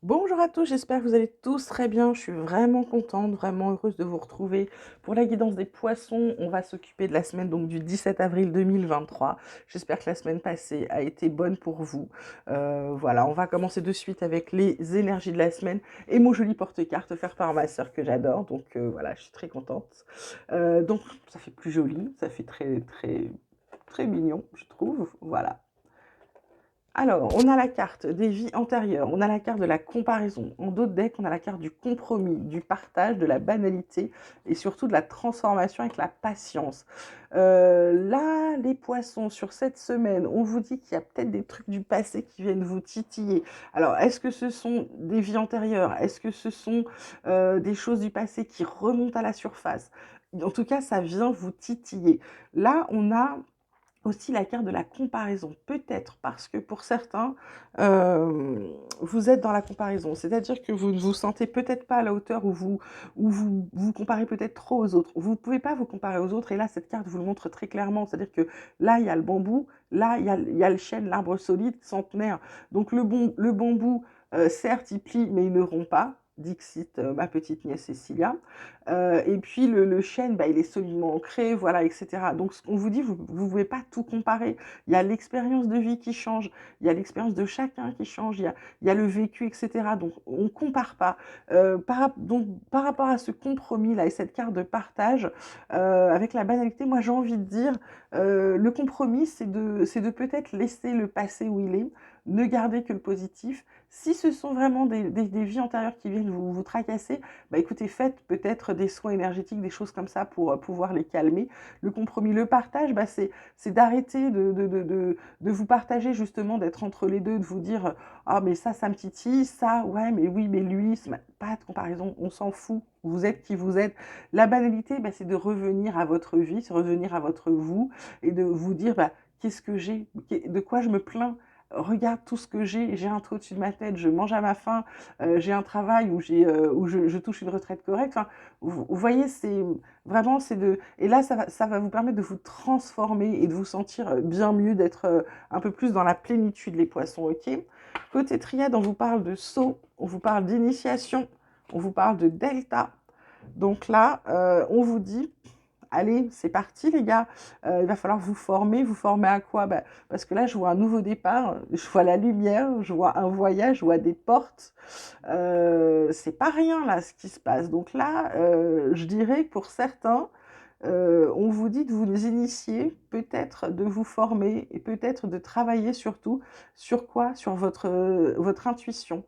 Bonjour à tous, j'espère que vous allez tous très bien. Je suis vraiment contente, vraiment heureuse de vous retrouver pour la guidance des poissons. On va s'occuper de la semaine donc du 17 avril 2023. J'espère que la semaine passée a été bonne pour vous. Voilà, on va commencer de suite avec les énergies de la semaine et mon joli porte-carte offert par ma sœur que j'adore. Donc voilà, je suis très contente. Donc ça fait plus joli, ça fait très très très mignon, je trouve. Voilà. Alors, on a la carte des vies antérieures, on a la carte de la comparaison. En d'autres decks, on a la carte du compromis, du partage, de la banalité et surtout de la transformation avec la patience. Là, les poissons, sur cette semaine, on vous dit qu'il y a peut-être des trucs du passé qui viennent vous titiller. Alors, est-ce que ce sont des vies antérieures? Est-ce que ce sont des choses du passé qui remontent à la surface? En tout cas, ça vient vous titiller. Là, on a aussi la carte de la comparaison, peut-être parce que pour certains, vous êtes dans la comparaison. C'est-à-dire que vous ne vous sentez peut-être pas à la hauteur ou vous comparez peut-être trop aux autres. Vous ne pouvez pas vous comparer aux autres et là, cette carte vous le montre très clairement. C'est-à-dire que là, il y a le bambou, là, il y a le chêne, l'arbre solide, centenaire. Donc le bambou, certes, il plie, mais il ne rompt pas. Dixit, ma petite nièce Cécilia. Et puis le chêne, bah, il est solidement ancré, voilà, etc. Donc ce qu'on vous dit, vous ne pouvez pas tout comparer. Il y a l'expérience de vie qui change, il y a l'expérience de chacun qui change, il y a le vécu, etc. Donc on ne compare pas. Donc par rapport à ce compromis-là et cette carte de partage, avec la banalité, moi j'ai envie de dire, le compromis, c'est de peut-être laisser le passé où il est, ne garder que le positif. Si ce sont vraiment des vies antérieures qui viennent vous tracasser, bah écoutez, faites peut-être des soins énergétiques, des choses comme ça pour pouvoir les calmer. Le compromis, le partage, bah c'est d'arrêter de vous partager justement, d'être entre les deux, de vous dire ah mais ça me titille, ça ouais mais oui mais lui, pas de comparaison, on s'en fout. Vous êtes qui vous êtes. La banalité, bah, c'est de revenir à votre vie, c'est revenir à votre vous et de vous dire bah, qu'est-ce que j'ai, de quoi je me plains. Regarde tout ce que j'ai un toit au-dessus de ma tête, je mange à ma faim, j'ai un travail où je touche une retraite correcte. Enfin, vous voyez, c'est vraiment, c'est de... Et là, ça va vous permettre de vous transformer et de vous sentir bien mieux, d'être un peu plus dans la plénitude, les poissons, ok? Côté triade, on vous parle de saut, on vous parle d'initiation, on vous parle de delta. Donc là, on vous dit, allez, c'est parti les gars, il va falloir vous former à quoi? Bah, parce que là, je vois un nouveau départ, je vois la lumière, je vois un voyage, je vois des portes. C'est pas rien là ce qui se passe. Donc là, je dirais que pour certains, on vous dit de vous initier, peut-être de vous former et peut-être de travailler surtout sur quoi? Sur votre intuition.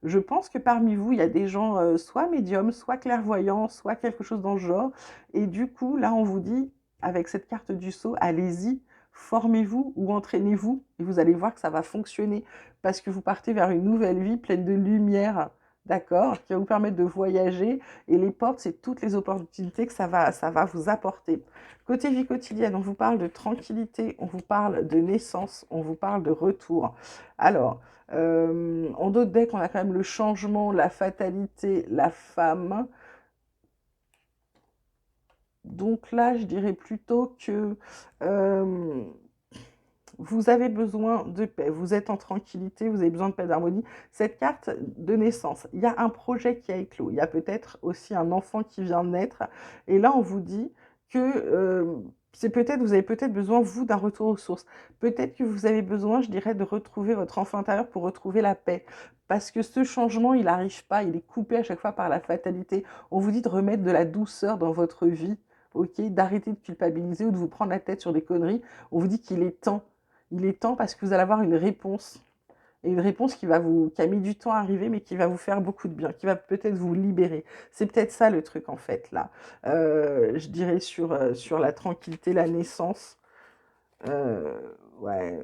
Je pense que parmi vous, il y a des gens soit médiums, soit clairvoyants, soit quelque chose dans ce genre. Et du coup, là, on vous dit, avec cette carte du sceau, allez-y, formez-vous ou entraînez-vous et vous allez voir que ça va fonctionner parce que vous partez vers une nouvelle vie pleine de lumière, d'accord, qui va vous permettre de voyager. Et les portes, c'est toutes les opportunités que ça va vous apporter. Côté vie quotidienne, on vous parle de tranquillité, on vous parle de naissance, on vous parle de retour. Alors, en d'autres decks, on a quand même le changement, la fatalité, la femme. Donc là, je dirais plutôt que euh, vous avez besoin de paix, vous êtes en tranquillité, vous avez besoin de paix, d'harmonie. Cette carte de naissance, il y a un projet qui a éclos, il y a peut-être aussi un enfant qui vient de naître. Et là, on vous dit que c'est peut-être, vous avez peut-être besoin, vous, d'un retour aux sources. Peut-être que vous avez besoin, je dirais, de retrouver votre enfant intérieur pour retrouver la paix. Parce que ce changement, il n'arrive pas, il est coupé à chaque fois par la fatalité. On vous dit de remettre de la douceur dans votre vie, ok, d'arrêter de culpabiliser ou de vous prendre la tête sur des conneries. On vous dit qu'il est temps. Il est temps parce que vous allez avoir une réponse. Et une réponse qui a mis du temps à arriver, mais qui va vous faire beaucoup de bien, qui va peut-être vous libérer. C'est peut-être ça le truc, en fait, là. Je dirais sur la tranquillité, la naissance. Euh, ouais.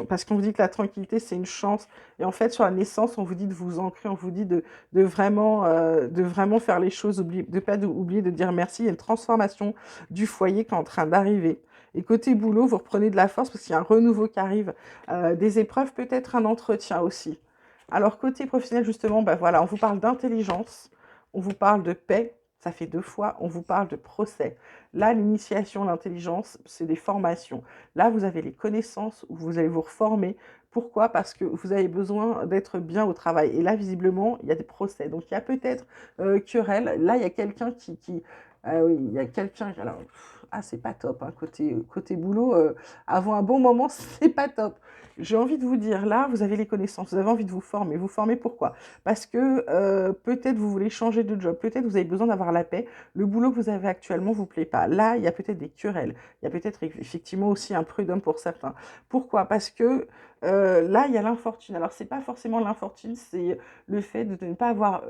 Parce qu'on vous dit que la tranquillité, c'est une chance. Et en fait, sur la naissance, on vous dit de vous ancrer, on vous dit de vraiment faire les choses, de ne pas oublier de dire merci. Il y a une transformation du foyer qui est en train d'arriver. Et côté boulot, vous reprenez de la force parce qu'il y a un renouveau qui arrive. Des épreuves, peut-être un entretien aussi. Alors, côté professionnel, justement, ben voilà, on vous parle d'intelligence, on vous parle de paix, ça fait 2 fois, on vous parle de procès. Là, l'initiation, l'intelligence, c'est des formations. Là, vous avez les connaissances où vous allez vous reformer Pourquoi? Parce que vous avez besoin d'être bien au travail et là, visiblement, il y a des procès. Donc il y a peut-être, querelle. Là, il y a quelqu'un qui ah oui, il y a quelqu'un alors ah, c'est pas top, hein, côté boulot, avoir un bon moment, c'est pas top. J'ai envie de vous dire, là, vous avez les connaissances, vous avez envie de vous former. Vous formez pourquoi? Parce que, peut-être vous voulez changer de job, peut-être vous avez besoin d'avoir la paix. Le boulot que vous avez actuellement vous plaît pas. Là, il y a peut-être des querelles. Il y a peut-être effectivement aussi un prud'homme pour certains. Pourquoi? Parce que, là, il y a l'infortune. Alors c'est pas forcément l'infortune, c'est le fait de ne pas avoir,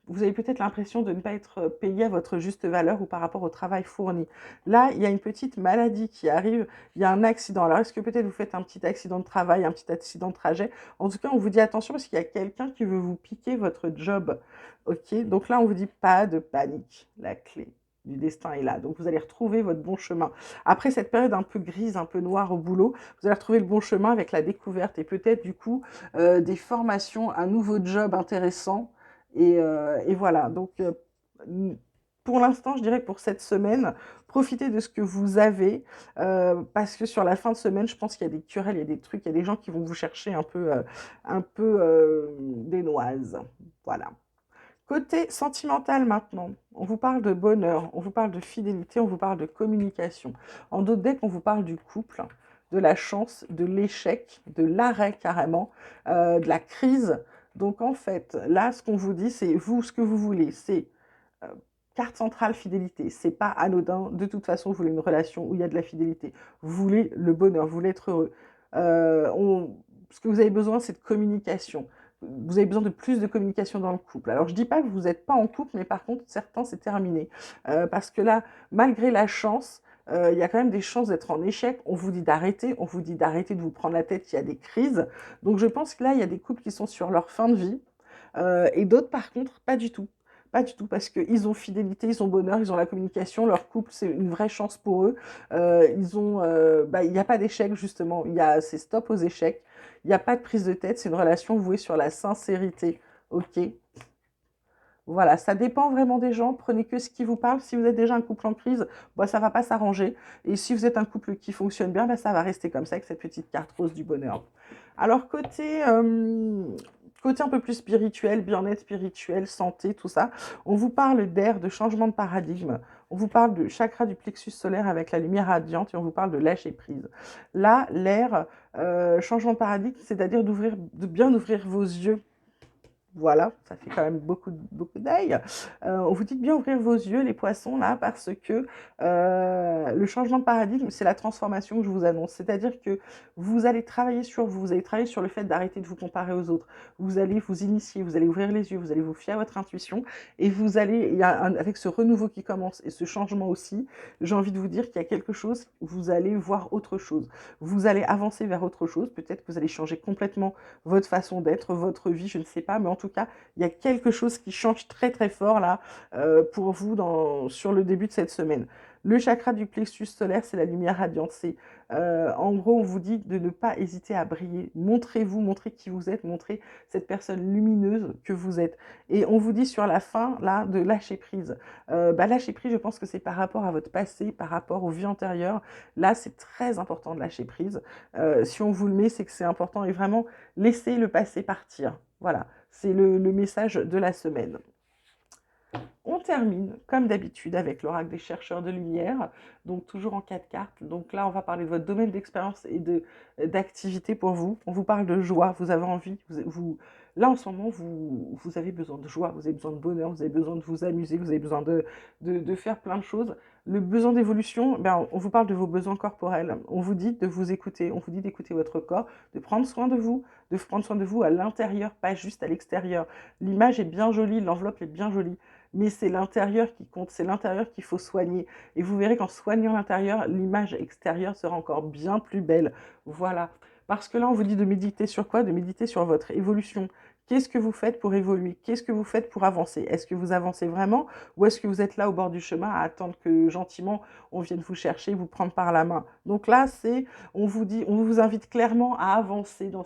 vous avez peut-être l'impression de ne pas être payé à votre juste valeur ou par rapport au travail fourni. Là, il y a une petite maladie qui arrive, il y a un accident. Alors, est-ce que peut-être vous faites un petit accident de travail, un petit accident de trajet? En tout cas, on vous dit attention parce qu'il y a quelqu'un qui veut vous piquer votre job. Ok? Donc là, on vous dit pas de panique. La clé du destin est là. Donc, vous allez retrouver votre bon chemin. Après cette période un peu grise, un peu noire au boulot, vous allez retrouver le bon chemin avec la découverte et peut-être du coup des formations, un nouveau job intéressant. Et voilà. Donc, pour l'instant, je dirais que pour cette semaine, profitez de ce que vous avez, parce que sur la fin de semaine, je pense qu'il y a des querelles, il y a des trucs, il y a des gens qui vont vous chercher un peu des noises. Voilà. Côté sentimental maintenant, on vous parle de bonheur, on vous parle de fidélité, on vous parle de communication. En d'autres decks, on vous parle du couple, de la chance, de l'échec, de l'arrêt carrément, de la crise. Donc en fait, là, ce qu'on vous dit, c'est vous, ce que vous voulez, c'est euh, carte centrale fidélité. C'est pas anodin. De toute façon, vous voulez une relation où il y a de la fidélité. Vous voulez le bonheur, vous voulez être heureux. Ce que vous avez besoin, c'est de communication. Vous avez besoin de plus de communication dans le couple. Alors, je dis pas que vous n'êtes pas en couple, mais par contre, certains, c'est terminé. Parce que là, malgré la chance, il y a quand même des chances d'être en échec. On vous dit d'arrêter, on vous dit d'arrêter de vous prendre la tête, il y a des crises. Donc, je pense que là, il y a des couples qui sont sur leur fin de vie. Et d'autres, par contre, pas du tout. Pas du tout, parce qu'ils ont fidélité, ils ont bonheur, ils ont la communication, leur couple, c'est une vraie chance pour eux. Il n'y a pas d'échec, justement, c'est stop aux échecs. Il n'y a pas de prise de tête, c'est une relation vouée sur la sincérité. Ok? Voilà, ça dépend vraiment des gens. Prenez que ce qui vous parle. Si vous êtes déjà un couple en crise, bah, ça ne va pas s'arranger. Et si vous êtes un couple qui fonctionne bien, bah, ça va rester comme ça avec cette petite carte rose du bonheur. Alors, côté un peu plus spirituel, bien-être spirituel, santé, tout ça, on vous parle d'air, de changement de paradigme. On vous parle de chakra du plexus solaire avec la lumière radiante et on vous parle de lâcher prise. Là, l'air, changement de paradigme, c'est-à-dire de bien ouvrir vos yeux. Voilà, ça fait quand même beaucoup d'œil. On vous dit de bien ouvrir vos yeux, les poissons, là, parce que le changement de paradigme, c'est la transformation que je vous annonce. C'est-à-dire que vous allez travailler sur vous, vous allez travailler sur le fait d'arrêter de vous comparer aux autres. Vous allez vous initier, vous allez ouvrir les yeux, vous allez vous fier à votre intuition. Et avec ce renouveau qui commence et ce changement aussi, j'ai envie de vous dire qu'il y a quelque chose, vous allez voir autre chose. Vous allez avancer vers autre chose. Peut-être que vous allez changer complètement votre façon d'être, votre vie, je ne sais pas, mais en tout cas, il y a quelque chose qui change très très fort là pour vous sur le début de cette semaine. Le chakra du plexus solaire, c'est la lumière radiante. En gros, on vous dit de ne pas hésiter à briller. Montrez-vous, montrez qui vous êtes, montrez cette personne lumineuse que vous êtes. Et on vous dit sur la fin, là, de lâcher prise. Lâcher prise, je pense que c'est par rapport à votre passé, par rapport aux vies antérieures. Là, c'est très important de lâcher prise. Si on vous le met, c'est que c'est important. Et vraiment, laissez le passé partir. Voilà, c'est le message de la semaine. On termine, comme d'habitude, avec l'oracle des chercheurs de lumière, donc toujours en 4 cartes. Donc là, on va parler de votre domaine d'expérience et d'activité pour vous. On vous parle de joie, vous avez envie, là en ce moment, vous avez besoin de joie, vous avez besoin de bonheur, vous avez besoin de vous amuser, vous avez besoin de faire plein de choses. Le besoin d'évolution, on vous parle de vos besoins corporels. On vous dit de vous écouter, on vous dit d'écouter votre corps, de prendre soin de vous à l'intérieur, pas juste à l'extérieur. L'image est bien jolie, l'enveloppe est bien jolie, mais c'est l'intérieur qui compte, c'est l'intérieur qu'il faut soigner. Et vous verrez qu'en soignant l'intérieur, l'image extérieure sera encore bien plus belle. Voilà. Parce que là, on vous dit de méditer sur quoi? De méditer sur votre évolution Qu'est-ce que vous faites pour évoluer? Qu'est-ce que vous faites pour avancer? Est-ce que vous avancez vraiment ou est-ce que vous êtes là au bord du chemin à attendre que gentiment on vienne vous chercher, vous prendre par la main? Donc là, on vous dit, on vous invite clairement à avancer dans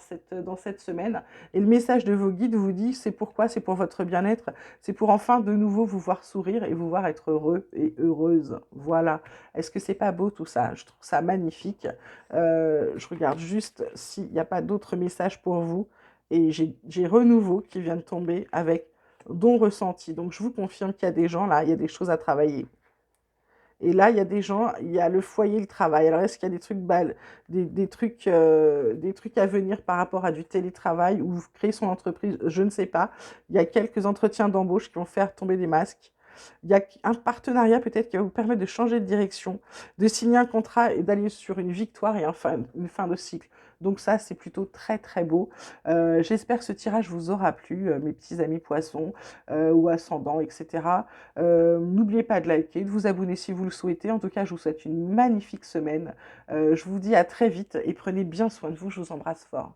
cette semaine. Et le message de vos guides vous dit, c'est pourquoi? C'est pour votre bien-être, c'est pour enfin de nouveau vous voir sourire et vous voir être heureux et heureuse. Voilà. Est-ce que c'est pas beau tout ça? Je trouve ça magnifique. Je regarde juste s'il n'y a pas d'autres messages pour vous. Et j'ai Renouveau qui vient de tomber avec don ressenti. Donc je vous confirme qu'il y a des gens là, il y a des choses à travailler. Et là, il y a des gens, il y a le foyer, le travail. Alors, est-ce qu'il y a des trucs, des trucs à venir par rapport à du télétravail ou créer son entreprise? Je ne sais pas. Il y a quelques entretiens d'embauche qui vont faire tomber des masques. Il y a un partenariat peut-être qui va vous permettre de changer de direction, de signer un contrat et d'aller sur une victoire et une fin de cycle. Donc ça, c'est plutôt très très beau. J'espère que ce tirage vous aura plu, mes petits amis poissons ou ascendants, etc. N'oubliez pas de liker, de vous abonner si vous le souhaitez. En tout cas, je vous souhaite une magnifique semaine. Je vous dis à très vite et prenez bien soin de vous. Je vous embrasse fort.